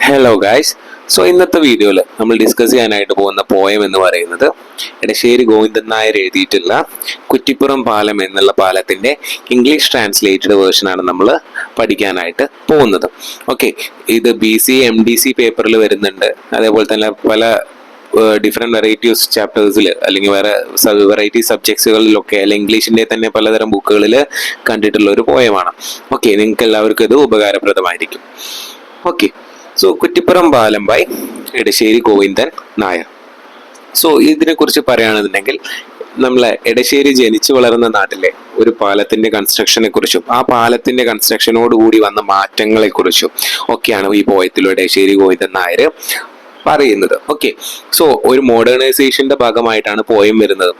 Hello guys. ഇന്നത്തെ വീഡിയോയിൽ നമ്മൾ ഡിസ്കസ് ചെയ്യാനായിട്ട് പോകുന്ന പോയം എന്ന് പറയുന്നത് എടശ്ശേരി ഗോവിന്ദൻ നായർ എഴുതിയിട്ടുള്ള കുറ്റിപ്പുറം പാലം എന്നുള്ള പാലത്തിൻ്റെ ഇംഗ്ലീഷ് ട്രാൻസ്ലേറ്റഡ് വേർഷനാണ് നമ്മൾ പഠിക്കാനായിട്ട് പോകുന്നത്. ഓക്കെ, ഇത് BC MDC പേപ്പറിൽ വരുന്നുണ്ട്. അതേപോലെ തന്നെ പല ഡിഫറെൻറ്റ് വെറൈറ്റീസ് ചാപ്റ്റേഴ്സിൽ അല്ലെങ്കിൽ വേറെ വെറൈറ്റി സബ്ജക്ട്സുകളിലൊക്കെ അല്ലെങ്കിൽ ഇംഗ്ലീഷിൻ്റെ തന്നെ പലതരം ബുക്കുകളിൽ കണ്ടിട്ടുള്ള ഒരു പോയമാണ്. ഓക്കെ, നിങ്ങൾക്ക് എല്ലാവർക്കും ഇത് ഉപകാരപ്രദമായിരിക്കും. ഓക്കെ, കുറ്റിപ്പുറം പാലം ബൈ എടശ്ശേരി ഗോവിന്ദൻ നായർ. ഇതിനെക്കുറിച്ച് പറയുകയാണെന്നുണ്ടെങ്കിൽ നമ്മളെ എടശ്ശേരി ജനിച്ചു വളർന്ന നാട്ടിലെ ഒരു പാലത്തിന്റെ കൺസ്ട്രക്ഷനെ കുറിച്ചും ആ പാലത്തിന്റെ കൺസ്ട്രക്ഷനോട് കൂടി വന്ന മാറ്റങ്ങളെ കുറിച്ചും ഒക്കെയാണ് ഈ പോയത്തിലൂടെ എടശ്ശേരി ഗോവിന്ദൻ നായർ പറയുന്നത്. ഓക്കെ, ഒരു മോഡേണൈസേഷന്റെ ഭാഗമായിട്ടാണ് പോയം വരുന്നത്.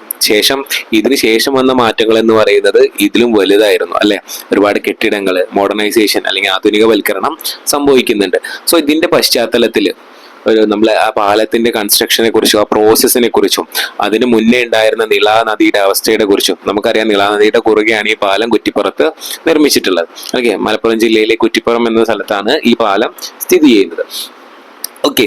ഇതിന് ശേഷം വന്ന മാറ്റങ്ങൾ എന്ന് പറയുന്നത് ഇതിലും വലുതായിരുന്നു അല്ലെ. ഒരുപാട് കെട്ടിടങ്ങൾ, മോഡേണൈസേഷൻ അല്ലെങ്കിൽ ആധുനികവൽക്കരണം സംഭവിക്കുന്നുണ്ട്. ഇതിന്റെ പശ്ചാത്തലത്തിൽ നമ്മളെ ആ പാലത്തിന്റെ കൺസ്ട്രക്ഷനെ കുറിച്ചും ആ പ്രോസസ്സിനെ കുറിച്ചും അതിന് മുന്നേ ഉണ്ടായിരുന്ന നിളാ നദിയുടെ അവസ്ഥയെ കുറിച്ചും നമുക്കറിയാം. നിളാ നദിയുടെ കുറുകെയാണ് ഈ പാലം കുറ്റിപ്പുറത്ത് നിർമ്മിച്ചിട്ടുള്ളത്. ഓക്കെ, മലപ്പുറം ജില്ലയിലെ കുറ്റിപ്പുറം എന്ന സ്ഥലത്താണ് ഈ പാലം സ്ഥിതി ചെയ്യുന്നത്. ഓക്കെ,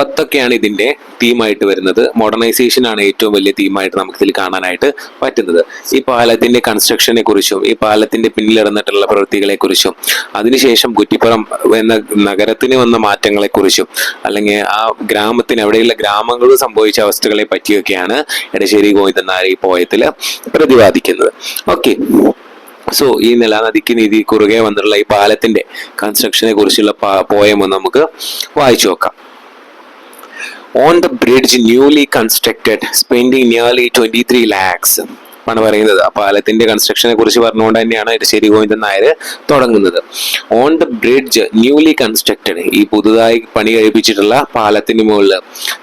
അതൊക്കെയാണ് ഇതിന്റെ തീമായിട്ട് വരുന്നത്. മോഡേണൈസേഷൻ ആണ് ഏറ്റവും വലിയ തീമായിട്ട് നമുക്ക് ഇതിൽ കാണാനായിട്ട് പറ്റുന്നത്. ഈ പാലത്തിന്റെ കൺസ്ട്രക്ഷനെ കുറിച്ചും ഈ പാലത്തിന്റെ പിന്നിൽ നടന്നിട്ടുള്ള പ്രവൃത്തികളെ കുറിച്ചും അതിനുശേഷം കുറ്റിപ്പുറം എന്ന നഗരത്തിന് വന്ന മാറ്റങ്ങളെ കുറിച്ചും അല്ലെങ്കിൽ ആ ഗ്രാമത്തിന് അവിടെയുള്ള ഗ്രാമങ്ങളിൽ സംഭവിച്ച അവസ്ഥകളെ പറ്റിയൊക്കെയാണ് എടശ്ശേരി ഗോവിന്ദൻ നായർ ഈ പോയത്തിൽ പ്രതിപാദിക്കുന്നത്. ഓക്കെ, ഈ നിളാ നദിക്ക് നീതി കുറുകെ വന്നിട്ടുള്ള ഈ പാലത്തിന്റെ കൺസ്ട്രക്ഷനെ കുറിച്ചുള്ള പോയം നമുക്ക് വായിച്ചു നോക്കാം. On the bridge newly constructed spending nearly 23 lakhs ആണ് പറയുന്നത്. ആ പാലത്തിന്റെ കൺസ്ട്രക്ഷനെ കുറിച്ച് പറഞ്ഞുകൊണ്ട് തന്നെയാണ് എടശ്ശേരി ഗോവിന്ദൻ നായർ തുടങ്ങുന്നത്. On the bridge newly constructed, ഈ പുതുതായി പണി കഴിപ്പിച്ചിട്ടുള്ള പാലത്തിന് മുകളിൽ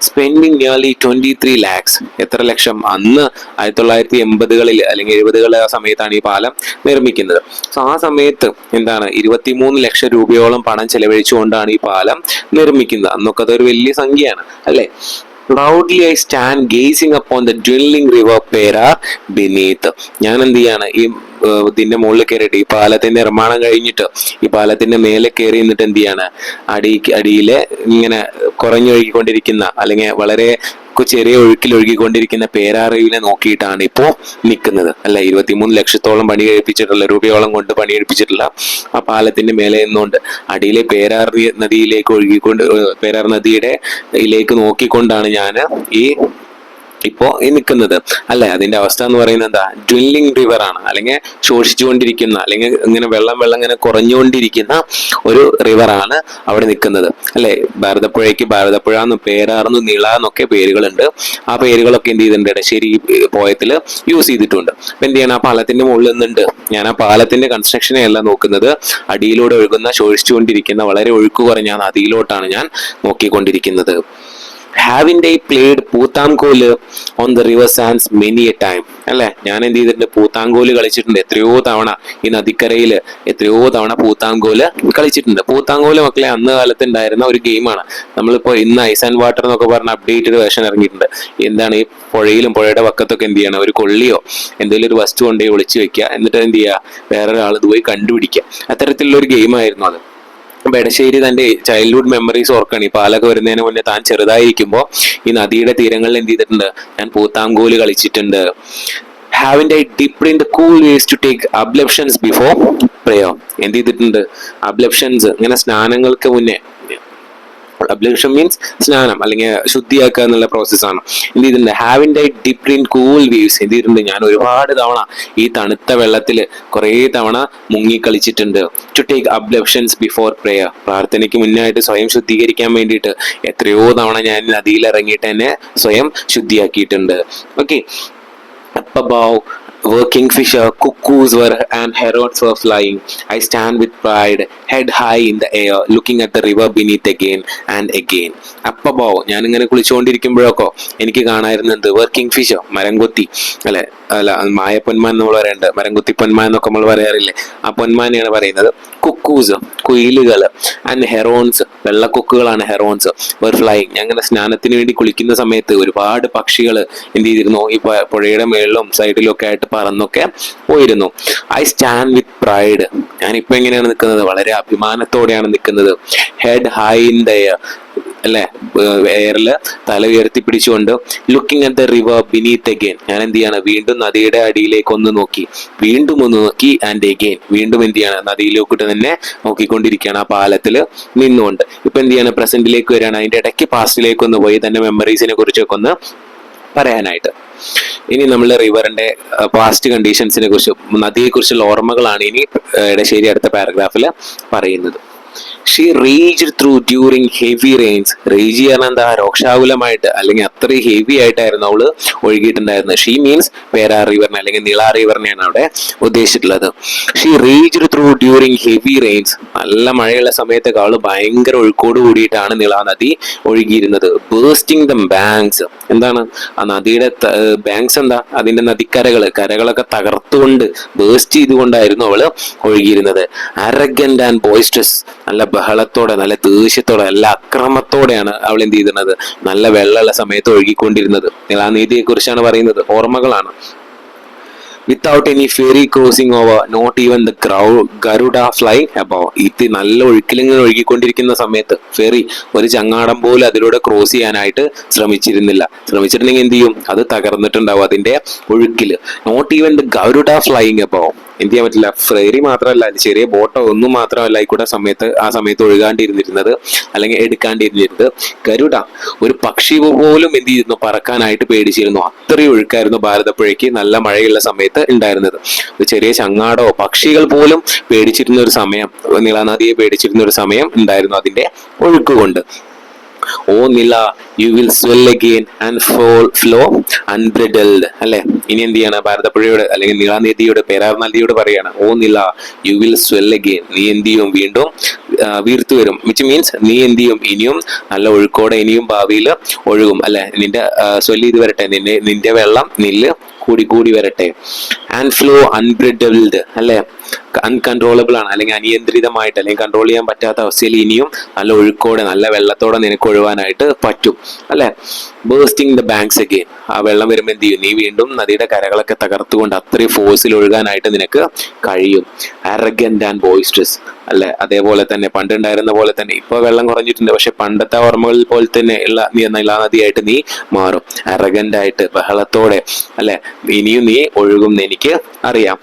സ്പെൻഡിങ് നിയർലി 23 lakhs, എത്ര ലക്ഷം? അന്ന് 1980-കളിൽ അല്ലെങ്കിൽ 70-കളിൽ ആ സമയത്താണ് ഈ പാലം നിർമ്മിക്കുന്നത്. ആ സമയത്ത് എന്താണ് 23 ലക്ഷം രൂപയോളം പണം ചെലവഴിച്ചുകൊണ്ടാണ് ഈ പാലം നിർമ്മിക്കുന്നത്. അന്നൊക്കെ അതൊരു വലിയ സംഖ്യയാണ് അല്ലെ. Proudly I stand gazing upon the dwindling river Pera beneath. ഞാൻ എന്ത് ചെയ്യാണ്, ഇതിന്റെ മുകളിൽ കയറിയിട്ട് ഈ പാലത്തിന്റെ നിർമ്മാണം കഴിഞ്ഞിട്ട് ഈ പാലത്തിന്റെ മേലെ കയറി നിന്നിട്ട് എന്ത് ചെയ്യാണ്, അടിയിലെ ഇങ്ങനെ കുറഞ്ഞൊഴുകിക്കൊണ്ടിരിക്കുന്ന അല്ലെങ്കിൽ വളരെ ചെറിയ ഒഴുക്കിൽ ഒഴുകിക്കൊണ്ടിരിക്കുന്ന പേരാറിവിനെ നോക്കിയിട്ടാണ് ഇപ്പോ നിൽക്കുന്നത് അല്ല. 23 ലക്ഷത്തോളം പണി കഴിപ്പിച്ചിട്ടുള്ള രൂപയോളം കൊണ്ട് പണി കഴിപ്പിച്ചിട്ടുള്ള ആ പാലത്തിന്റെ മേലെ നിന്നുകൊണ്ട് അടിയിലെ പേരാർ നദിയുടെ ഇതിലേക്ക് നോക്കിക്കൊണ്ടാണ് ഞാൻ ഇപ്പോ നിൽക്കുന്നത് അല്ലെ. അതിന്റെ അവസ്ഥ എന്ന് പറയുന്നത് എന്താ? ഡ്വില്ലിംഗ് റിവർ ആണ്, അല്ലെങ്കിൽ ശോഷിച്ചുകൊണ്ടിരിക്കുന്ന അല്ലെങ്കിൽ ഇങ്ങനെ വെള്ളം ഇങ്ങനെ കുറഞ്ഞുകൊണ്ടിരിക്കുന്ന ഒരു റിവറാണ് അവിടെ നിൽക്കുന്നത് അല്ലെ. ഭാരതപ്പുഴയ്ക്ക് ഭാരതപ്പുഴ എന്നും പേരാറെന്നും നിള എന്നൊക്കെ പേരുകളുണ്ട്. ആ പേരുകളൊക്കെ എന്ത് ചെയ്തിട്ടുണ്ട്, എടശ്ശേരി പോയത്തില് യൂസ് ചെയ്തിട്ടുണ്ട്. അപ്പൊ എന്ത് ചെയ്യണം, ആ പാലത്തിന്റെ മുകളിൽ നിന്നുണ്ട് ഞാൻ ആ പാലത്തിന്റെ കൺസ്ട്രക്ഷനെ അല്ല നോക്കുന്നത്, അടിയിലൂടെ ഒഴുകുന്ന ശോഷിച്ചുകൊണ്ടിരിക്കുന്ന വളരെ ഒഴുക്ക് കുറഞ്ഞ നദിയിലോട്ടാണ് ഞാൻ നോക്കിക്കൊണ്ടിരിക്കുന്നത്. Haven't I played പൂത്താംകോല് on the river sands many a time? അല്ലെ, ഞാൻ എന്ത് ചെയ്തിട്ടുണ്ട്, പൂത്താംകോല് കളിച്ചിട്ടുണ്ട് എത്രയോ തവണ. ഈ നദിക്കരയിൽ എത്രയോ തവണ പൂത്താംകോല് കളിച്ചിട്ടുണ്ട്. പൂത്താംകോല് മക്കളെ അന്ന് കാലത്ത് ഉണ്ടായിരുന്ന ഒരു ഗെയിമാണ്. നമ്മളിപ്പോ ഇന്ന് ഐസ് ആൻഡ് വാട്ടർ എന്നൊക്കെ പറഞ്ഞ അപ്ഡേറ്റഡ് വേർഷൻ ഇറങ്ങിയിട്ടുണ്ട്. എന്താണ്, ഈ പുഴയിലും പുഴയുടെ പക്കത്തൊക്കെ എന്ത് ചെയ്യണം, ഒരു കൊള്ളിയോ എന്തെങ്കിലും ഒരു വസ്തു കൊണ്ടേ ഒളിച്ചു വെക്കുക, എന്നിട്ട് എന്ത് ചെയ്യുക, വേറൊരാൾ ഇത് പോയി കണ്ടുപിടിക്കുക. അത്തരത്തിലുള്ള ഒരു ഗെയിമായിരുന്നു അത്. അപ്പൊ എടശ്ശേരി തന്റെ ചൈൽഡ്ഹുഡ് മെമ്മറീസ് ഓർക്കാണ്. ഈ പാലൊക്കെ വരുന്നതിന് മുന്നേ താൻ ചെറുതായിരിക്കുമ്പോൾ ഈ നദിയുടെ തീരങ്ങളിൽ എന്ത് ചെയ്തിട്ടുണ്ട്, ഞാൻ പൂത്താംകോല് കളിച്ചിട്ടുണ്ട്. Haven't I dipped in the cool waves to take ablutions before prayer? എന്ത് ചെയ്തിട്ടുണ്ട്, അബ്ലപ്ഷൻസ്, ഇങ്ങനെ സ്നാനങ്ങൾക്ക് മുന്നേ. അബ്ലപ്ഷൻ മീൻസ് സ്നാനം അല്ലെങ്കിൽ ശുദ്ധിയാക്കുക എന്നുള്ള പ്രോസസ്സാണ്. എന്ത് ചെയ്തിട്ടുണ്ട്, ഹാവിൻഡ് I dipped in cool waves, എന്ത് ചെയ്തിട്ടുണ്ട്, ഞാൻ ഒരുപാട് തവണ ഈ തണുത്ത വെള്ളത്തിൽ കുറേ തവണ മുങ്ങിക്കളിച്ചിട്ടുണ്ട്. ടു ടേക്ക് അബ്ലപ്ഷൻസ് ബിഫോർ പ്രേയർ, പ്രാർത്ഥനയ്ക്ക് മുന്നായിട്ട് സ്വയം ശുദ്ധീകരിക്കാൻ വേണ്ടിയിട്ട് എത്രയോ തവണ ഞാൻ നദിയിൽ ഇറങ്ങിയിട്ട് തന്നെ സ്വയം ശുദ്ധിയാക്കിയിട്ടുണ്ട്. Okay, up above were kingfisher, cuckoos were and herons were flying. I stand with pride, head high in the air, looking at the river beneath again and again. Up above, ഞാൻ ഇങ്ങനെ കുളിച്ചുകൊണ്ടിരിക്കുമ്പോഴൊക്കെ എനിക്ക് കാണായിരുന്നത് kingfisher, മരംകൊത്തി അല്ല മായപ്പൊന്മാൻ നമ്മൾ പറയാറുണ്ട്, മരംകൊത്തി പൊന്മാൻ എന്നൊക്കെ നമ്മൾ പറയാറില്ലേ, ആ പൊന്മാനെയാണ് പറയുന്നത്. കുക്കൂസ്, കുയിലുകൾ ആൻഡ് ഹെറോൺസ്, വെള്ളക്കൊക്കുകളാണ് ഹെറോൺസ്, വർ ഫ്ലൈയിങ്. അങ്ങനെ സ്നാനത്തിന് വേണ്ടി കുളിക്കുന്ന സമയത്ത് ഒരുപാട് പക്ഷികൾ എന്ത് ചെയ്തിരുന്നു, ഈ പുഴയുടെ മേളിലും സൈഡിലും ഒക്കെ ആയിട്ട് പറന്നൊക്കെ പോയിരുന്നു. I stand with pride. ഞാനിപ്പോ എങ്ങനെയാണ് നിൽക്കുന്നത്, വളരെ അഭിമാനത്തോടെയാണ് നിൽക്കുന്നത്. Head high in the air, അല്ലെ, എയറില് തല ഉയർത്തി പിടിച്ചുകൊണ്ട്. Looking at the river beneath again. ഞാൻ എന്ത് ചെയ്യാണ്, വീണ്ടും നദിയുടെ അടിയിലേക്ക് ഒന്ന് നോക്കി, വീണ്ടും ഒന്ന് നോക്കി, ആൻഡ് അഗെയിൻ, വീണ്ടും എന്ത് ചെയ്യാണ്, നദിയിലേക്കിട്ട് തന്നെ നോക്കിക്കൊണ്ടിരിക്കുകയാണ് ആ പാലത്തിൽ നിന്നുകൊണ്ട്. ഇപ്പൊ എന്ത് ചെയ്യാണ്, പ്രസന്റിലേക്ക് വരികയാണ്. അതിന്റെ ഇടയ്ക്ക് പാസ്റ്റിലേക്ക് ഒന്ന് പോയി തന്റെ മെമ്മറീസിനെ കുറിച്ചൊക്കെ ഒന്ന് പറയാനായിട്ട്. ഇനി നമ്മൾ റിവറിന്റെ പാസ്റ്റ് കണ്ടീഷൻസിനെ കുറിച്ച്, നദിയെ കുറിച്ചുള്ള ഓർമ്മകളാണ് ഇനി എടശ്ശേരി അടുത്ത പാരഗ്രാഫിൽ പറയുന്നത്. She raged through during heavy rains. Rage പറഞ്ഞാൽ എന്താ, രോക്ഷാകുലമായിട്ട് അല്ലെങ്കിൽ അത്രയും ഹെവി ആയിട്ടായിരുന്നു അവള് ഒഴുകിയിട്ടുണ്ടായിരുന്നത്. ഷീ മീൻസ് പേരാ റിവറിനെ അല്ലെങ്കിൽ നിള റിവറിനെയാണ് അവിടെ ഉദ്ദേശിച്ചിട്ടുള്ളത്. She raged through during heavy rains. നല്ല മഴയുള്ള സമയത്തൊക്കെ അവള് ഭയങ്കര ഒഴുക്കോട് കൂടിയിട്ടാണ് നിള നദി ഒഴുകിയിരുന്നത്. Bursting the banks. എന്താണ് ആ നദിയുടെ ബാങ്ക്സ്, എന്താ അതിന്റെ കരകളൊക്കെ തകർത്തുകൊണ്ട് ബേസ്റ്റ് ചെയ്തുകൊണ്ടായിരുന്നു അവള് ഒഴുകിയിരുന്നത്. Arrogant and ബോയ്സ്റ്റസ്. നല്ല ബഹളത്തോടെ, നല്ല ദേഷ്യത്തോടെ, നല്ല അക്രമത്തോടെയാണ് അവൾ എന്ത് ചെയ്തിരുന്നത്, നല്ല വെള്ളമുള്ള സമയത്ത് ഒഴുകിക്കൊണ്ടിരുന്നത്. നിളാനീതിയെ കുറിച്ചാണ് പറയുന്നത്, ഓർമ്മകളാണ്. Without any ferry crossing over, not even the Garuda fly above. ഇത് നല്ല ഒഴുക്കിലിങ്ങനെ ഒഴുകിക്കൊണ്ടിരിക്കുന്ന സമയത്ത് ഫെറി, ഒരു ചങ്ങാടം പോലും അതിലൂടെ ക്രോസ് ചെയ്യാനായിട്ട് ശ്രമിച്ചിട്ടുണ്ടെങ്കിൽ എന്ത് ചെയ്യും, അത് തകർന്നിട്ടുണ്ടാവും അതിന്റെ ഒഴുക്കില്. Not even the Garuda flying above. എന്ത് ചെയ്യാൻ പറ്റില്ല, ഫെറി മാത്രമല്ല, ചെറിയ ബോട്ടോ ഒന്നും മാത്രമല്ല ആയിക്കൂടെ ആ സമയത്ത് ഒഴുകാണ്ടിരുന്നിരുന്നത് അല്ലെങ്കിൽ എടുക്കാണ്ടിരുന്നിരുന്നത്. ഗരുഡ, ഒരു പക്ഷി പോലും എന്ത് ചെയ്യുന്നു, പറക്കാനായിട്ട് പേടിച്ചിരുന്നു. അത്രയും ഒഴുക്കായിരുന്നു ഭാരതപ്പുഴയ്ക്ക് നല്ല മഴയുള്ള സമയത്ത് ഉണ്ടായിരുന്നത്. ഒരു ചെറിയ ചങ്ങാടോ പക്ഷികൾ പോലും പേടിച്ചിരുന്ന ഒരു സമയം, നിളാനദിയെ പേടിച്ചിരുന്ന ഒരു സമയം ഉണ്ടായിരുന്നു അതിന്റെ ഒഴുക്ക് കൊണ്ട്. O Nila, you will swell again and flow unbridled. അല്ലെ, ഇനി എന്ത് ചെയ്യാണ്, ഭാരതപ്പുഴയോട് അല്ലെങ്കിൽ നിളാനദിയുടെ, പേരാർ നദിയോട് പറയാണ്, ഓ Nila, you will swell again. നീ എന്ത് ചെയ്യും, വീണ്ടും വീർത്തു വരും. വിച്ച് മീൻസ് നീ എന്ത് ചെയ്യും, ഇനിയും നല്ല ഒഴുക്കോടെ ഇനിയും ഭാവിയിൽ ഒഴുകും. അല്ലെ, നിന്റെ സ്വെല്ല് ചെയ്ത് വരട്ടെ, നിന്റെ വെള്ളം നില്ല് കൂടി വരട്ടെ. And flow unbridled. അല്ലെ, അൺകൺട്രോളബിൾ ആണ് അല്ലെങ്കിൽ അനിയന്ത്രിതമായിട്ട് അല്ലെങ്കിൽ കൺട്രോൾ ചെയ്യാൻ പറ്റാത്ത അവസ്ഥയിൽ ഇനിയും നല്ല ഒഴുക്കോടെ നല്ല വെള്ളത്തോടെ നിനക്ക് ഒഴുകാനായിട്ട് പറ്റും. അല്ലെ, ബേസ്റ്റിംഗ് ദ ബാങ്ക്സ് അഗെയിൻ. ആ വെള്ളം വരുമ്പോൾ എന്ത് ചെയ്യും, നീ വീണ്ടും നദിയുടെ കരകളൊക്കെ തകർത്തുകൊണ്ട് അത്രയും ഫോഴ്സിൽ ഒഴുകാനായിട്ട് നിനക്ക് കഴിയും. Arrogant and boisterous. അല്ലെ, അതേപോലെ തന്നെ പണ്ടുണ്ടായിരുന്ന പോലെ തന്നെ ഇപ്പൊ വെള്ളം കുറഞ്ഞിട്ടുണ്ട്, പക്ഷെ പണ്ടത്തെ ഓർമ്മകളിൽ പോലെ തന്നെ നിളാ നദിയായിട്ട് നീ മാറും. അറഗന്റ് ആയിട്ട് ബഹളത്തോടെ, അല്ലെ, ഇനിയും നീ ഒഴുകും എനിക്ക് അറിയാം.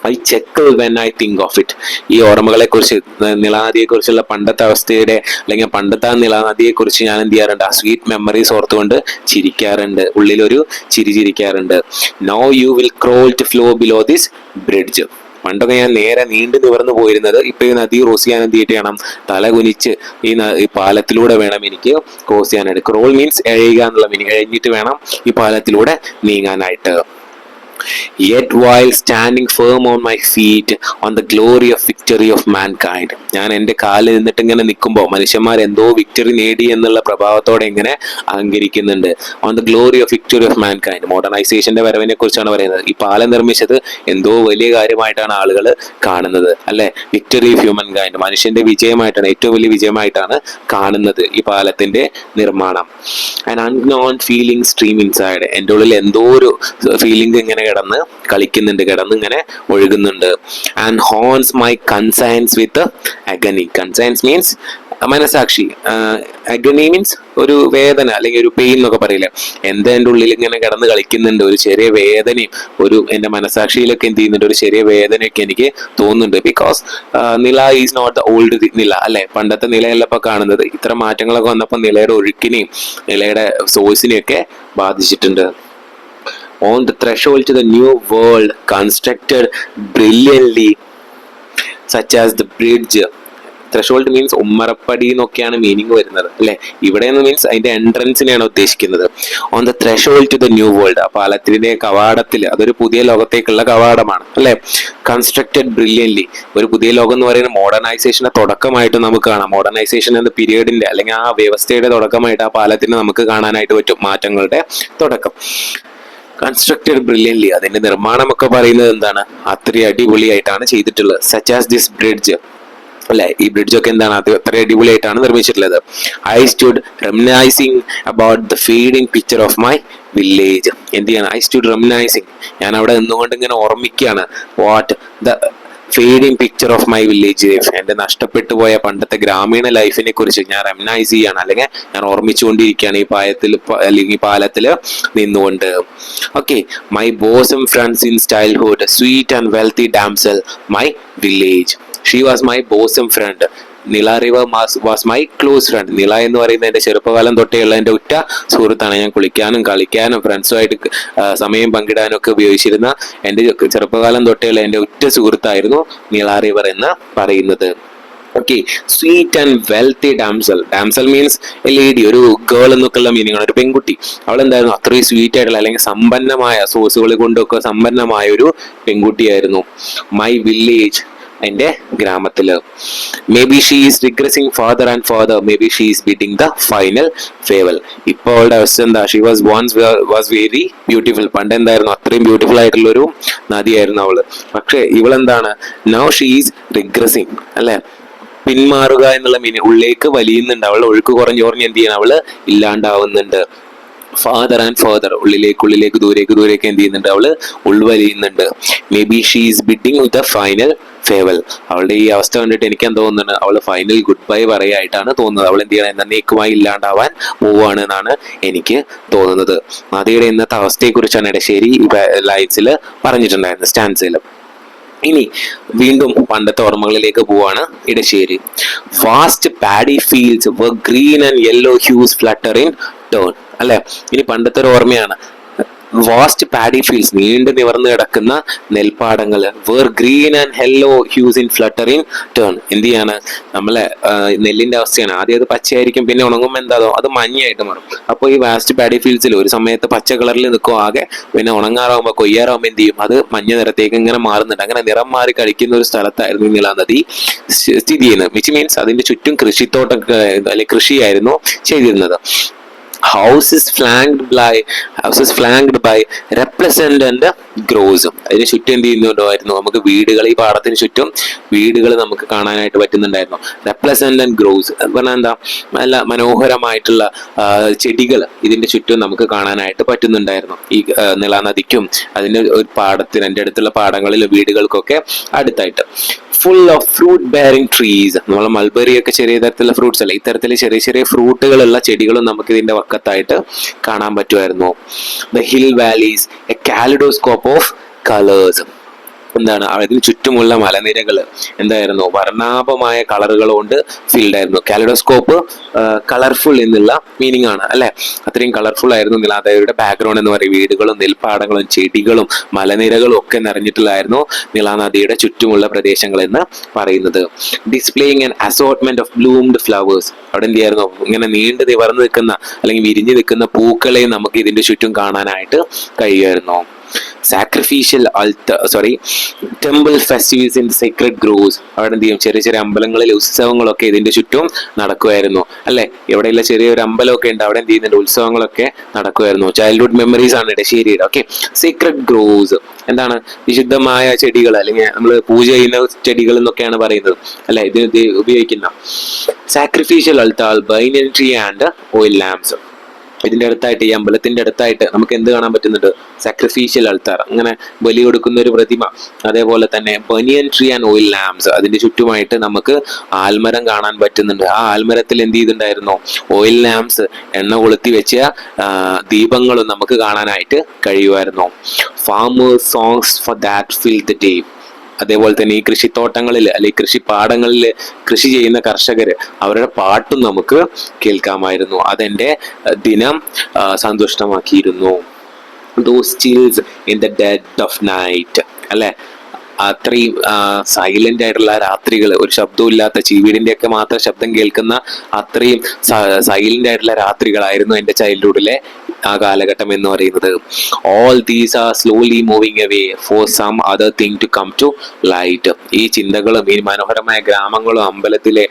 I check when I think of it. ഈ ഓർമ്മകളെ കുറിച്ച്, നിളാനദിയെ കുറിച്ചുള്ള പണ്ടത്തെ അവസ്ഥയുടെ അല്ലെങ്കിൽ പണ്ടത്തെ നിളാനദിയെ കുറിച്ച് ഞാൻ എന്ത് ചെയ്യാറുണ്ട്, ആ സ്വീറ്റ് മെമ്മറീസ് ഓർത്തുകൊണ്ട് ചിരിക്കാറുണ്ട്, ഉള്ളിലൊരു ചിരിക്കാറുണ്ട്. Now you will crawl to flow below this bridge. പണ്ടൊക്കെ ഞാൻ നേരെ നീണ്ടു നിവർന്നു പോയിരുന്നത്, ഇപ്പൊ ഈ നദി ക്രോസ് ചെയ്യാൻ എന്ത് ചെയ്യണം, തല കുനിച്ച് ഈ പാലത്തിലൂടെ വേണം എനിക്ക് ക്രോസ് ചെയ്യാനായിട്ട്. ക്രോൾ മീൻസ് എഴയുക എന്നുള്ള മീനിങ്, എഴഞ്ഞിട്ട് വേണം ഈ പാലത്തിലൂടെ നീങ്ങാനായിട്ട്. Yet while standing firm on my feet on the glory of victory of mankind. ഞാൻ എൻ്റെ കാലിൽ നിന്നിട്ട് ഇങ്ങനെ നിൽക്കുമ്പോൾ മനുഷ്യന്മാർ എന്തോ വിക്ടറി നേടി എന്നുള്ള പ്രഭാവത്തോടെ ഇങ്ങനെ അഹങ്കരിക്കുന്നുണ്ട്. On the glory of victory of mankind. മോഡേണൈസേഷന്റെ വരവിനെ കുറിച്ചാണ് പറയുന്നത്. ഈ പാലം നിർമ്മിച്ചത് എന്തോ വലിയ കാര്യമായിട്ടാണ് ആളുകൾ കാണുന്നത്, അല്ലെ. വിക്ടറി ഓഫ് ഹ്യൂമൻ കൈൻഡ്, മനുഷ്യന്റെ വിജയമായിട്ടാണ്, ഏറ്റവും വലിയ വിജയമായിട്ടാണ് കാണുന്നത് ഈ പാലത്തിന്റെ നിർമ്മാണം. And unknown feeling stream inside. എൻ്റെ ഉള്ളിൽ എന്തോ ഒരു ഫീലിംഗ് ഇങ്ങനെ കിടന്ന് കളിക്കുന്നുണ്ട്, കിടന്ന് ഇങ്ങനെ ഒഴുകുന്നുണ്ട്. And hones my conscience with agony. Conscience means മനസാക്ഷി, അഗനി മീൻസ് ഒരു വേദന അല്ലെങ്കിൽ ഒരു പെയിൻ എന്നൊക്കെ പറയില്ലേ. എന്താ എൻ്റെ ഉള്ളിൽ ഇങ്ങനെ കിടന്ന് കളിക്കുന്നുണ്ട്, ഒരു ചെറിയ വേദനയും എൻ്റെ മനസാക്ഷിയിലൊക്കെ എന്ത് ചെയ്യുന്നുണ്ട്, ഒരു ചെറിയ വേദനയൊക്കെ എനിക്ക് തോന്നുന്നുണ്ട്. ബിക്കോസ് നില ഈസ് നോട്ട് ദ ഓൾഡ് നില, അല്ലെ. പണ്ടത്തെ നിലയല്ല ഇപ്പൊ കാണുന്നത്. ഇത്തരം മാറ്റങ്ങളൊക്കെ വന്നപ്പോൾ നിലയുടെ ഒഴുക്കിനെയും നിലയുടെ സോഴ്സിനെയും ഒക്കെ ബാധിച്ചിട്ടുണ്ട്. On the threshold to the new world constructed brilliantly such as the bridge. Threshold means ഉമ്മറപ്പടി എന്നൊക്കെയാണ് മീനിങ് വരുന്നത്, അല്ലെ. ഇവിടെ മീൻസ് അതിന്റെ എൻട്രൻസിനെയാണ് ഉദ്ദേശിക്കുന്നത്. On the threshold to the new world. ആ പാലത്തിന്റെ കവാടത്തിൽ, അതൊരു പുതിയ ലോകത്തേക്കുള്ള കവാടമാണ്, അല്ലെ. Constructed brilliantly. ഒരു പുതിയ ലോകം എന്ന് പറയുന്നത് മോഡേണൈസേഷന്റെ തുടക്കമായിട്ട് നമുക്ക് കാണാം. മോഡേണൈസേഷൻ എന്ന പീരീഡിന്റെ അല്ലെങ്കിൽ ആ വ്യവസ്ഥയുടെ തുടക്കമായിട്ട് ആ പാലത്തിന് നമുക്ക് കാണാനായിട്ട് പറ്റും, മാറ്റങ്ങളുടെ തുടക്കം. Constructed brilliantly. അതിന്റെ നിർമ്മാണമൊക്കെ പറയുന്നത് എന്താണ്, അത്രയും അടിപൊളിയായിട്ടാണ് ചെയ്തിട്ടുള്ളത്. Such as this bridge. അല്ലെ? ഈ ബ്രിഡ്ജൊക്കെ എന്താണ്, അത് അത്ര അടിപൊളിയായിട്ടാണ് നിർമ്മിച്ചിട്ടുള്ളത്. I stood reminiscing about the fading picture of my village. എന്ത് ചെയ്യണം? ഐ സ്റ്റുഡ് റെമിനൈസിങ്, ഞാൻ അവിടെ നിന്നുകൊണ്ട് ഇങ്ങനെ ഓർമ്മിക്കുകയാണ്. What the fading picture of my village life, എന്റെ നഷ്ടപ്പെട്ടു പോയ പണ്ടത്തെ ഗ്രാമീണ ലൈഫിനെ കുറിച്ച് ഞാൻ റെമിനൈസ് ചെയ്യാണ്, അല്ലെങ്കിൽ ഞാൻ ഓർമ്മിച്ചുകൊണ്ടിരിക്കുകയാണ് ഈ അല്ലെങ്കിൽ ഈ പാലത്തില് നിന്നുകൊണ്ട്. Okay, my bosom friends in childhood, sweet and wealthy damsel, my village. She was my bosom friend. Nila river was my close friend. Nila എന്ന് പറയുന്നത് എന്റെ ചെറുപ്പകാലം തൊട്ടേയുള്ള എന്റെ ഉറ്റ സുഹൃത്താണ്. ഞാൻ കുളിക്കാനും കളിക്കാനും ഫ്രണ്ട്സുമായിട്ട് സമയം പങ്കിടാനും ഒക്കെ ഉപയോഗിച്ചിരുന്ന എന്റെ ചെറുപ്പകാലം തൊട്ടേയുള്ള എന്റെ ഉറ്റ സുഹൃത്തായിരുന്നു നില റിവർ എന്ന് പറയുന്നത്. Okay, sweet and wealthy damsel. Damsel means A lady, ഒരു ഗേൾ എന്നൊക്കെയുള്ള മീനിങ് ആണ്, ഒരു പെൺകുട്ടി. അവൾ എന്തായിരുന്നു? അത്രയും സ്വീറ്റ് ആയിട്ടുള്ള അല്ലെങ്കിൽ സമ്പന്നമായ സോഴ്സുകൾ കൊണ്ടൊക്കെ സമ്പന്നമായ ഒരു പെൺകുട്ടിയായിരുന്നു. മൈ വില്ലേജ്, എന്റെ ഗ്രാമത്തില്. Maybe she is regressing farther and farther, maybe she is bidding the final farewell. ഇപ്പോൾ അവളുടെ അവസ്ഥ എന്താ? She was was very beautiful. പണ്ട് എന്തായിരുന്നു? അത്രയും ബ്യൂട്ടിഫുൾ ആയിട്ടുള്ള ഒരു നദിയായിരുന്നു അവള്. പക്ഷെ ഇവളെന്താണ്? നൗ ഷീ ഈസ് റിഗ്രസിങ്, അല്ലെ? പിന്മാറുക എന്നുള്ള മീനിങ്, ഉള്ളിലേക്ക് വലിയുന്നുണ്ട്. അവളുടെ ഒഴുക്ക് കുറഞ്ഞ് എന്ത് ചെയ്യണം? അവള് ഇല്ലാണ്ടാവുന്നുണ്ട്. ഫാദർ ആൻഡ് ഫാദർ, ഉള്ളിലേക്ക് ദൂരേക്ക് എന്ത് ചെയ്യുന്നുണ്ട്? അവള് ഉൾവലിയുന്നുണ്ട്. Maybe she is bidding with the final farewell. അവളുടെ ഈ അവസ്ഥ കണ്ടിട്ട് എനിക്ക് എന്താ തോന്നുന്നത്? അവള് ഫൈനൽ ഗുഡ് ബൈ പറയായിട്ടാണ് തോന്നുന്നത്. അവൾ എന്ത് ചെയ്യണം? എന്നേക്കുമായി ഇല്ലാണ്ടാവാൻ പോവാണ് എന്നാണ് എനിക്ക് തോന്നുന്നത്. നദിയുടെ ഇന്നത്തെ അവസ്ഥയെ കുറിച്ചാണ് ഇടശ്ശേരി ലൈൻസിൽ പറഞ്ഞിട്ടുണ്ടായിരുന്നത്, സ്റ്റാൻസിൽ. ഇനി വീണ്ടും പണ്ടത്തെ ഓർമ്മകളിലേക്ക് പോവാണ് Edasseri. Vast paddy fields were green and yellow hues fluttering turn, അല്ലെ? ഇനി പണ്ടത്തെ ഒരു ഓർമ്മയാണ്. വാസ്റ്റ് പാഡി ഫീൽഡ്സ്, നീണ്ടു നിവർന്ന് കിടക്കുന്ന നെൽപ്പാടങ്ങൾ. Where green and yellow hues in fluttering turn. എന്ത് ചെയ്യാണ്? നമ്മളെ നെല്ലിന്റെ അവസ്ഥയാണ്. ആദ്യം അത് പച്ചയായിരിക്കും, പിന്നെ ഉണങ്ങുമ്പോൾ എന്താകും? അത് മഞ്ഞയായിട്ട് മാറും. അപ്പോൾ ഈ വാസ്റ്റ് പാഡി ഫീൽഡ്സിൽ ഒരു സമയത്ത് പച്ച കളറിൽ നിൽക്കും ആകെ, പിന്നെ ഉണങ്ങാറാവുമ്പോൾ കൊയ്യാറാവുമ്പോൾ എന്ത് ചെയ്യും? അത് മഞ്ഞ നിറത്തേക്ക് ഇങ്ങനെ മാറുന്നുണ്ട്. അങ്ങനെ നിറം മാറി കഴിക്കുന്ന ഒരു സ്ഥലത്തായിരുന്നു നില നദി സ്ഥിതി ചെയ്യുന്നത്. വിച്ച് മീൻസ് അതിന്റെ ചുറ്റും കൃഷിത്തോട്ടം അല്ലെങ്കിൽ കൃഷിയായിരുന്നു ചെയ്തിരുന്നത്. Houses flanked by replacement groves. അതിന് ചുറ്റും എന്ത് ചെയ്യുന്നുണ്ടായിരുന്നു? നമുക്ക് വീടുകൾ, ഈ പാടത്തിന് ചുറ്റും വീടുകൾ നമുക്ക് കാണാനായിട്ട് പറ്റുന്നുണ്ടായിരുന്നു. replacement groves പറഞ്ഞാൽ എന്താ? നല്ല മനോഹരമായിട്ടുള്ള ചെടികൾ ഇതിന്റെ ചുറ്റും നമുക്ക് കാണാനായിട്ട് പറ്റുന്നുണ്ടായിരുന്നു. ഈ നിളാനദിക്കും അതിന്റെ ഒരു പാടത്തിന്, എൻ്റെ അടുത്തുള്ള പാടങ്ങളിൽ വീടുകൾക്കൊക്കെ അടുത്തായിട്ട്. Full of fruit bearing trees. നമ്മൾ മൾബറി ഒക്കെ ചെറിയ തരത്തിലുള്ള ഫ്രൂട്ട്സ് അല്ല, ഇത്തരത്തിൽ ചെറിയ ചെറിയ ഫ്രൂട്ടുകളുള്ള ചെടികളും നമുക്ക് ഇതിന്റെ വക്കത്തായിട്ട് കാണാൻ പറ്റുമായിരുന്നു. The hill valleys A kaleidoscope of colours. എന്താണ്? അതിന് ചുറ്റുമുള്ള മലനിരകൾ എന്തായിരുന്നു? വർണ്ണാഭമായ കളറുകൾ കൊണ്ട് ഫിൽഡ് ആയിരുന്നു. കാലിഡോസ്കോപ്പ് കളർഫുൾ എന്നുള്ള മീനിങ് ആണ്, അല്ലെ? അത്രയും കളർഫുൾ ആയിരുന്നു നിലാനദിയുടെ ബാക്ക്ഗ്രൗണ്ട് എന്ന് പറയും. വീടുകളും നെൽപ്പാടങ്ങളും ചെടികളും മലനിരകളും ഒക്കെ നിറഞ്ഞിട്ടുള്ളായിരുന്നു നിലാനദിയുടെ ചുറ്റുമുള്ള പ്രദേശങ്ങൾ എന്ന് പറയുന്നത്. Displaying an assortment of bloomed flowers. അവിടെ എന്ത് ചെയ്യായിരുന്നു? ഇങ്ങനെ നീണ്ടു നിവർന്നു നിൽക്കുന്ന അല്ലെങ്കിൽ വിരിഞ്ഞു നിൽക്കുന്ന പൂക്കളെയും നമുക്ക് ഇതിന്റെ ചുറ്റും കാണാനായിട്ട് കഴിയുമായിരുന്നു. Sacrificial temple festivals in secret groves. അവിടെ എന്ത് ചെയ്യും? ചെറിയ ചെറിയ അമ്പലങ്ങളിൽ ഉത്സവങ്ങളൊക്കെ ഇതിന്റെ ചുറ്റും നടക്കുമായിരുന്നു, അല്ലെ? എവിടെയുള്ള ചെറിയൊരു അമ്പലമൊക്കെ ഉണ്ട്, അവിടെ എന്ത് ചെയ്യുന്നുണ്ട്? ഉത്സവങ്ങളൊക്കെ നടക്കുമായിരുന്നു. ചൈൽഡ്ഹുഡ് മെമ്മറീസ് ആണ് ഇടശ്ശേരിയുടെ. ഓക്കെ, സീക്രട്ട് ഗ്രോവ്സ് എന്താണ്? വിശുദ്ധമായ ചെടികൾ, അല്ലെങ്കിൽ നമ്മൾ പൂജ ചെയ്യുന്ന ചെടികൾ എന്നൊക്കെയാണ് പറയുന്നത്, അല്ലെ? ഇത് ഉപയോഗിക്കുന്ന. Sacrificial altar, banyan tree and oil lamps. ഇതിന്റെ അടുത്തായിട്ട്, ഈ അമ്പലത്തിന്റെ അടുത്തായിട്ട് നമുക്ക് എന്ത് കാണാൻ പറ്റുന്നുണ്ട്? സാക്രിഫീഷ്യൽ അൾത്താർ, അങ്ങനെ ബലി കൊടുക്കുന്ന ഒരു പ്രതിമ. അതേപോലെ തന്നെ ബനിയൻ ട്രീ ആൻഡ് ഓയിൽ ലാംപ്സ്. അതിന്റെ ചുറ്റുമായിട്ട് നമുക്ക് ആൽമരം കാണാൻ പറ്റുന്നുണ്ട്. ആ ആൽമരത്തിൽ എന്ത് ചെയ്തിട്ടുണ്ടായിരുന്നു? ഓയിൽ ലാംപ്സ്, എണ്ണ കൊളുത്തി വെച്ച ദീപങ്ങളും നമുക്ക് കാണാനായിട്ട് കഴിയുമായിരുന്നു. Farmers songs for that fill the day. അതേപോലെ തന്നെ ഈ കൃഷിത്തോട്ടങ്ങളിൽ അല്ലെങ്കിൽ കൃഷിപ്പാടങ്ങളിൽ കൃഷി ചെയ്യുന്ന കർഷകർ, അവരുടെ പാട്ടും നമുക്ക് കേൾക്കാമായിരുന്നു. അതെന്റെ ദിനം സന്തുഷ്ടമാക്കിയിരുന്നു. Those chills in the dead of night, അല്ലെ? അത്രയും സൈലന്റ് ആയിട്ടുള്ള രാത്രികൾ, ഒരു ശബ്ദവും ഇല്ലാത്ത, ചീവീടിന്റെ ഒക്കെ മാത്രം ശബ്ദം കേൾക്കുന്ന അത്രയും സൈലന്റ് ആയിട്ടുള്ള രാത്രികളായിരുന്നു എൻ്റെ ചൈൽഡ്ഹുഡിലെ ആ കാലഘട്ടം എന്ന് പറയുന്നത്. All these are slowly moving away for some other thing to come to light. ഈ ചിന്തകളും ഈ മനോഹരമായ ഗ്രാമങ്ങളും അമ്പലത്തിലെ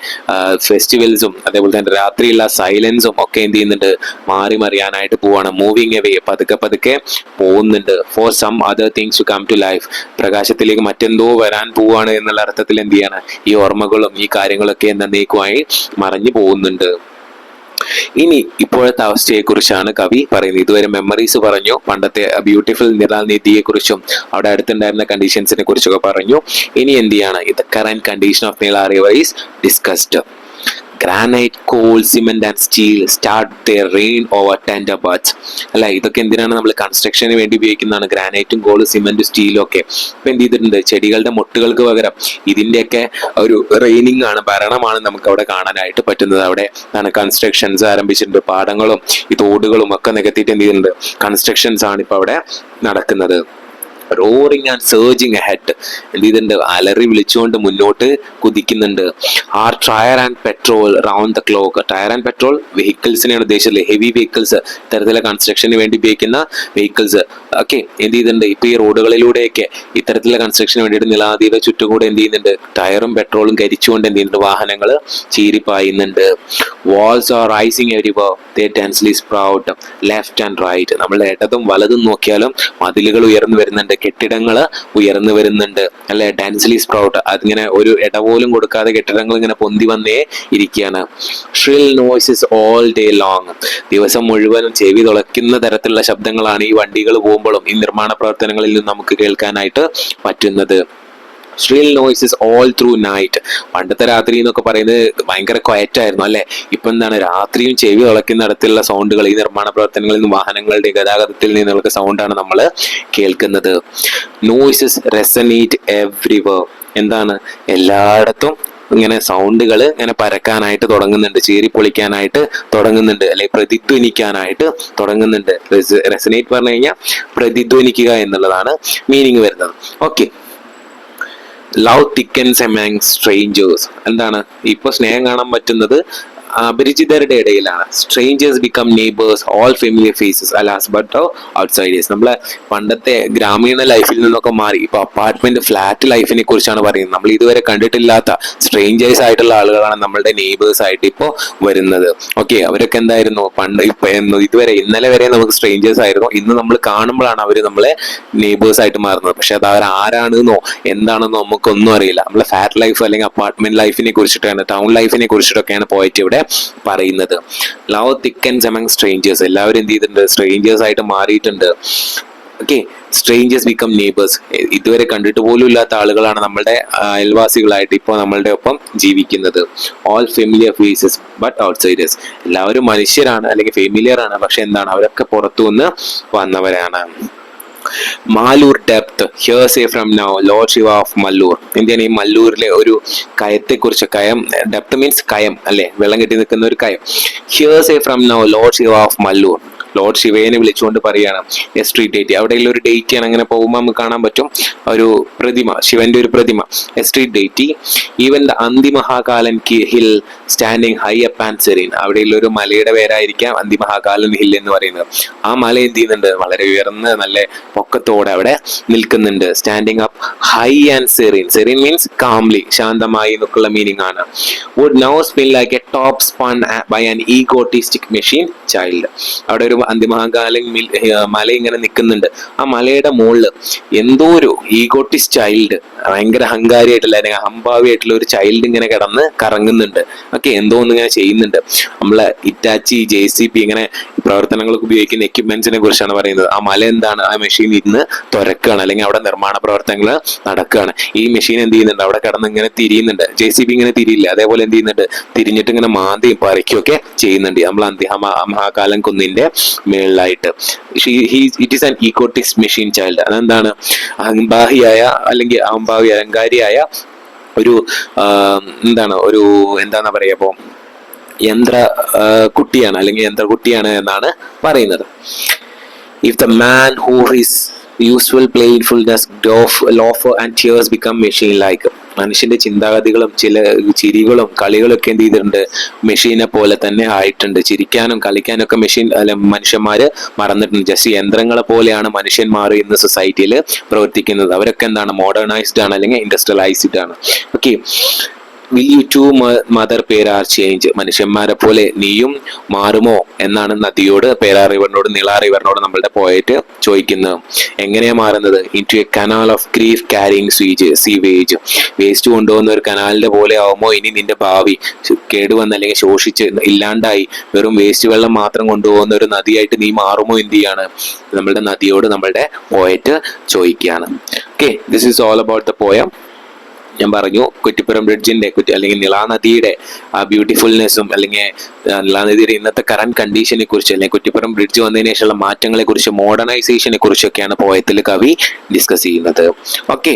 ഫെസ്റ്റിവൽസും അതേപോലെ തന്നെ രാത്രിയുള്ള സൈലൻസും ഒക്കെ എന്ത് ചെയ്യുന്നുണ്ട്, മാറി മറിയാനായിട്ട് പോവാണ്. മൂവിങ് അവേ, പതുക്കെ പതുക്കെ പോകുന്നുണ്ട്. For some other things to come to life, പ്രകാശത്തിലേക്ക് മറ്റെന്തോ വരാൻ പോവാണ് എന്നുള്ള അർത്ഥത്തിൽ എന്ത് ചെയ്യാണ്, ഈ ഓർമ്മകളും ഈ കാര്യങ്ങളൊക്കെ എന്നേക്കുമായി മറഞ്ഞു പോകുന്നുണ്ട്. ഇനി ഇപ്പോഴത്തെ അവസ്ഥയെ കുറിച്ചാണ് കവി പറയുന്നത്. ഇതുവരെ മെമ്മറീസ് പറഞ്ഞു, പണ്ടത്തെ ബ്യൂട്ടിഫുൾ നിധിയെ കുറിച്ചും അവിടെ അടുത്തുണ്ടായിരുന്ന കണ്ടീഷൻസിനെ കുറിച്ചൊക്കെ പറഞ്ഞു. ഇനി എന്ത് ചെയ്യാണ്, ഇത് current condition of Nila river is discussed. Granite, coal, cement and steel start their rain over tender birds. അല്ല, ഇതൊക്കെ എന്തിനാണ്, നമ്മൾ കൺസ്ട്രക്ഷന് വേണ്ടി ഉപയോഗിക്കുന്നതാണ്. ഗ്രാനൈറ്റും കോളും സിമെന്റും സ്റ്റീലും ഒക്കെ. ഇപ്പൊ എന്ത് ചെയ്തിട്ടുണ്ട്, ചെടികളുടെ മുട്ടുകൾക്ക് പകരം ഇതിന്റെയൊക്കെ ഒരു റെയിനിങ് ആണ്, ഭരണമാണ് നമുക്ക് അവിടെ കാണാനായിട്ട് പറ്റുന്നത്. അവിടെ കൺസ്ട്രക്ഷൻസ് ആരംഭിച്ചിട്ടുണ്ട്. പാടങ്ങളും ഈ തോടുകളും ഒക്കെ നികത്തിയിട്ട് എന്ത് ചെയ്യുന്നുണ്ട്, കൺസ്ട്രക്ഷൻസ് ആണ് ഇപ്പൊ അവിടെ നടക്കുന്നത്. റോറിങ് ആൻഡ് സർജിങ് അഹെഡ്, എന്ത് ചെയ്തിട്ടുണ്ട്, അലറി വിളിച്ചുകൊണ്ട് മുന്നോട്ട് കുതിക്കുന്നുണ്ട്. Are tyre and petrol round the clock. Tyre and petrol വെഹിക്കിൾസിനെയാണ് ഉദ്ദേശിച്ചത്, ഹെവി വെഹിക്കിൾസ്, ഇത്തരത്തിലെ കൺസ്ട്രക്ഷന് വേണ്ടി ഉപയോഗിക്കുന്ന വെഹിക്കിൾസ് ഒക്കെ എന്ത് ചെയ്തിട്ടുണ്ട്, ഇപ്പൊ ഈ റോഡുകളിലൂടെയൊക്കെ ഇത്തരത്തിലുള്ള കൺസ്ട്രക്ഷന് വേണ്ടിയിട്ട് നിലാതിയുടെ ചുറ്റും കൂടെ എന്ത് ചെയ്യുന്നുണ്ട്, ടയറും പെട്രോളും കരിച്ചുകൊണ്ട് എന്ത് ചെയ്യുന്നുണ്ട്, വാഹനങ്ങൾ ചീരിപ്പായുന്നുണ്ട്. Walls are rising everywhere, they densely sprout left and right. നമ്മളുടെ ഇടതും വലതും നോക്കിയാലും മതിലുകൾ ഉയർന്നു വരുന്നുണ്ട്, കെട്ടിടങ്ങൾ ഉയർന്നു വരുന്നുണ്ട്, അല്ലെ, ഡെൻസ്ലി സ്പ്രൗട്ട്. അതിങ്ങനെ ഒരു ഇട പോലും കൊടുക്കാതെ കെട്ടിടങ്ങൾ ഇങ്ങനെ പൊന്തി വന്നേ ഇരിക്കുകയാണ്. Shrill noises all day long, ദിവസം മുഴുവനും ചെവി തുളയ്ക്കുന്ന തരത്തിലുള്ള ശബ്ദങ്ങളാണ് ഈ വണ്ടികൾ പോകുമ്പോഴും ഈ നിർമ്മാണ പ്രവർത്തനങ്ങളിൽ നിന്ന് നമുക്ക് കേൾക്കാനായിട്ട് പറ്റുന്നത്. Shrill noises all through night. പണ്ടത്തെ രാത്രി എന്നൊക്കെ പറയുന്നത് ഭയങ്കര ക്വയറ്റ് ആയിരുന്നു, അല്ലെ. ഇപ്പൊ എന്താണ്, രാത്രിയും ചെവി തുളയ്ക്കുന്ന തരത്തിലുള്ള സൗണ്ടുകൾ ഈ നിർമ്മാണ പ്രവർത്തനങ്ങളിൽ നിന്ന്, വാഹനങ്ങളുടെ ഗതാഗതത്തിൽ നിന്നുള്ള സൗണ്ടാണ് നമ്മൾ കേൾക്കുന്നത്. നോയ്സസ് റെസനേറ്റ് എവ്രിവർ, എന്താണ്, എല്ലായിടത്തും ഇങ്ങനെ സൗണ്ടുകൾ ഇങ്ങനെ പരക്കാനായിട്ട് തുടങ്ങുന്നുണ്ട്, ചീറിപ്പൊളിക്കാനായിട്ട് തുടങ്ങുന്നുണ്ട്, അല്ലെങ്കിൽ പ്രതിധ്വനിക്കാനായിട്ട് തുടങ്ങുന്നുണ്ട്. റെസനേറ്റ് പറഞ്ഞു കഴിഞ്ഞാൽ പ്രതിധ്വനിക്കുക എന്നുള്ളതാണ് മീനിങ് വരുന്നത്. Okay. Love thickens among strangers, എന്താണ്, ഇപ്പൊ സ്നേഹം കാണാൻ പറ്റുന്നത് അപരിചിതരുടെ ഇടയിലാണ്. Strangers become neighbours, all familiar faces alas but outsiders. നമ്മളെ പണ്ടത്തെ ഗ്രാമീണ ലൈഫിൽ നിന്നൊക്കെ മാറി ഇപ്പൊ അപ്പാർട്ട്മെന്റ് ഫ്ലാറ്റ് ലൈഫിനെ കുറിച്ചാണ് പറയുന്നത്. നമ്മൾ ഇതുവരെ കണ്ടിട്ടില്ലാത്ത സ്ട്രേഞ്ചേഴ്സ് ആയിട്ടുള്ള ആളുകളാണ് നമ്മളുടെ നെയ്ബേഴ്സ് ആയിട്ട് ഇപ്പോൾ വരുന്നത്. ഓക്കെ, അവരൊക്കെ എന്തായിരുന്നു, പണ്ട് ഇപ്പൊ ഇതുവരെ ഇന്നലെ വരെ നമുക്ക് സ്ട്രേഞ്ചേഴ്സ് ആയിരുന്നു, ഇന്ന് നമ്മൾ കാണുമ്പോഴാണ് അവർ നമ്മളെ നെയ്ബേഴ്സ് ആയിട്ട് മാറുന്നത്. പക്ഷെ അത് അവർ ആരാണെന്നോ എന്താണെന്നോ നമുക്കൊന്നും അറിയില്ല. നമ്മളെ ഫ്ലാറ്റ് ലൈഫ് അല്ലെങ്കിൽ അപ്പാർട്ട്മെന്റ് ലൈഫിനെ കുറിച്ചിട്ടാണ്, ടൗൺ ലൈഫിനെ കുറിച്ചിട്ടൊക്കെയാണ് പോയിട്ട് ഇവിടെ പറയുന്നത്. ലവ് തിക്കൻസ് എമംഗ് സ്ട്രേഞ്ചേഴ്സ്, എല്ലാവരും എന്ത് ചെയ്തിട്ടുണ്ട്, സ്ട്രേഞ്ചേഴ്സ് ആയിട്ട് മാറിയിട്ടുണ്ട്. ഓക്കെ. സ്ട്രേഞ്ചേഴ്സ് ബിക്കം നെയ്ബേഴ്സ്, ഇതുവരെ കണ്ടിട്ട് പോലും ഇല്ലാത്ത ആളുകളാണ് നമ്മളുടെ അയൽവാസികളായിട്ട് ഇപ്പോൾ നമ്മളുടെ ഒപ്പം ജീവിക്കുന്നത്. All familiar faces but outsiders, എല്ലാവരും മനുഷ്യരാണ് അല്ലെങ്കിൽ ഫെമിലിയർ ആണ്, പക്ഷെ എന്താണ്, അവരൊക്കെ പുറത്തുനിന്ന് വന്നവരാണ്. Malur depth, here say from now lord Shiva of Mallur. എന്താണ് ഈ മല്ലൂരിലെ ഒരു കയത്തെ കുറിച്ച്, കയം, ഡെപ്ത് മീൻസ് കയം, അല്ലെ, വെള്ളം കെട്ടി നിൽക്കുന്ന ഒരു കയം. Here say from now lord Shiva of Mallur, lord ശിവയെ വിളിച്ചുകൊണ്ട് പറയാണ് എ സ്ട്രീറ്റ് ഡേറ്റ്. അവിടെയുള്ള ഒരു ഡേറ്റ് ആണ്, അങ്ങനെ പോകുമ്പോൾ നമുക്ക് കാണാൻ പറ്റും ഒരു പ്രതിമ, ശിവന്റെ ഒരു പ്രതിമ, a street date. Even the Anthimahakalan hill standing high up and serene, അവിടെയുള്ള ഒരു മലയുടെ പേരായിരിക്കാം അന്തിമഹാകാലൻ ഹിൽ എന്ന് പറയുന്നത്. ആ മല എന്ത് ചെയ്യുന്നുണ്ട്, വളരെ ഉയർന്ന് നല്ല പൊക്കത്തോടെ അവിടെ നിൽക്കുന്നുണ്ട്. Standing up high and serene, serene means calmly, ശാന്തമായി എന്നൊക്കെയുള്ള മീനിങ് ആണ്. Would now spin like a top spun by an egotistic machine child. അവിടെ ഒരു അന്തിമഹാകാലൻ മല ഇങ്ങനെ നിൽക്കുന്നുണ്ട്. ആ മലയുടെ മുകളിൽ എന്തോ ഒരു ഈഗോട്ടിസ്റ്റ് ചൈൽഡ്, ഭയങ്കര അഹങ്കാരിയായിട്ടുള്ള അല്ലെങ്കിൽ അഹംഭാവിയായിട്ടുള്ള ഒരു ചൈൽഡ് ഇങ്ങനെ കിടന്ന് കറങ്ങുന്നുണ്ട്. ഓക്കെ, എന്തോ ഒന്ന് ഇങ്ങനെ ചെയ്യുന്നുണ്ട്. നമ്മളെ ഇറ്റാച്ചി, JCB ഇങ്ങനെ പ്രവർത്തനങ്ങൾക്ക് ഉപയോഗിക്കുന്ന എക്യുപ്മെന്റ്സിനെ കുറിച്ചാണ് പറയുന്നത്. ആ മല എന്താണ്, ആ മെഷീൻ ഇന്ന് തുരക്കുകയാണ്, അല്ലെങ്കിൽ അവിടെ നിർമ്മാണ പ്രവർത്തനങ്ങൾ നടക്കുകയാണ്. ഈ മെഷീൻ എന്ത് ചെയ്യുന്നുണ്ട്, അവിടെ കിടന്ന് ഇങ്ങനെ തിരിയുന്നുണ്ട്. JCB ഇങ്ങനെ തിരിയില്ല, അതേപോലെ എന്ത് ചെയ്യുന്നുണ്ട്, തിരിഞ്ഞിട്ട് ഇങ്ങനെ മാന്തിയും പറിക്കുകയൊക്കെ ചെയ്യുന്നുണ്ട് നമ്മൾ മഹാകാലൻ കുന്നിന്റെ മേളിലായിട്ട്. It is an egotist machine child. അതെന്താണ്, അഹംഭാവിയായ അല്ലെങ്കിൽ അഹങ്കാരിയായ ഒരു എന്താണ്, ഒരു എന്താണെന്ന് പറയാ, ഇപ്പോ യന്ത്ര കുട്ടിയാണ് അല്ലെങ്കിൽ യന്ത്രകുട്ടിയാണ് എന്നാണ് പറയുന്നത്. If the man who his usual playfulness laughter and tears become machine like, മനുഷ്യന്റെ ചിന്താഗതികളും ചില ചിരികളും കളികളൊക്കെ എന്ത് ചെയ്തിട്ടുണ്ട്, മെഷീനെ പോലെ തന്നെ ആയിട്ടുണ്ട്. ചിരിക്കാനും കളിക്കാനും ഒക്കെ മനുഷ്യന്മാര് മറന്നിട്ടുണ്ട്. ജസ്റ്റ് യന്ത്രങ്ങളെ പോലെയാണ് മനുഷ്യന്മാർ ഇന്ന് സൊസൈറ്റിയിൽ പ്രവർത്തിക്കുന്നത്. അവരൊക്കെ എന്താണ്, മോഡേണൈസ്ഡ് ആണ് അല്ലെങ്കിൽ ഇൻഡസ്ട്രിയലൈസ്ഡ് ആണ്. Okay, will you too mother Perar change, മനുഷ്യന്മാരെ പോലെ നീയും മാറുമോ എന്നാണ് നദിയോട്, പേരാർ റിവറിനോട്, നിള റിവറിനോട് നമ്മളുടെ പോയറ്റ് ചോദിക്കുന്നത്. എങ്ങനെയാ മാറുന്നത്? Into a canal of grief carrying sewage, waste കൊണ്ടുപോകുന്ന ഒരു കനാലിന്റെ പോലെ ആവുമോ ഇനി നിന്റെ ഭാവി? കേടുവന്ന് അല്ലെങ്കിൽ ശോഷിച്ച് ഇല്ലാണ്ടായി വെറും വേസ്റ്റ് വെള്ളം മാത്രം കൊണ്ടുപോകുന്ന ഒരു നദിയായിട്ട് നീ മാറുമോ? എന്ത് ചെയ്യാണ് നമ്മളുടെ നദിയോട് നമ്മളുടെ പോയറ്റ് ചോദിക്കുകയാണ്. Okay, this is all about the poem. ഞാൻ പറഞ്ഞു കുറ്റിപ്പുറം ബ്രിഡ്ജിന്റെ അല്ലെങ്കിൽ നിള നദിയുടെ ആ ബ്യൂട്ടിഫുൾനെസ്സും അല്ലെങ്കിൽ നിള നദിയുടെ ഇന്നത്തെ കറന്റ് കണ്ടീഷനെ കുറിച്ച്, അല്ലെങ്കിൽ കുറ്റിപ്പുറം ബ്രിഡ്ജ് വന്നതിന് ശേഷമുള്ള മാറ്റങ്ങളെ കുറിച്ച്, മോഡേണൈസേഷനെ കുറിച്ചൊക്കെയാണ് പോയത്തിൽ കവി ഡിസ്കസ് ചെയ്യുന്നത്. Okay,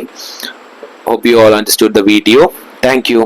hope you all understood the video. Thank U.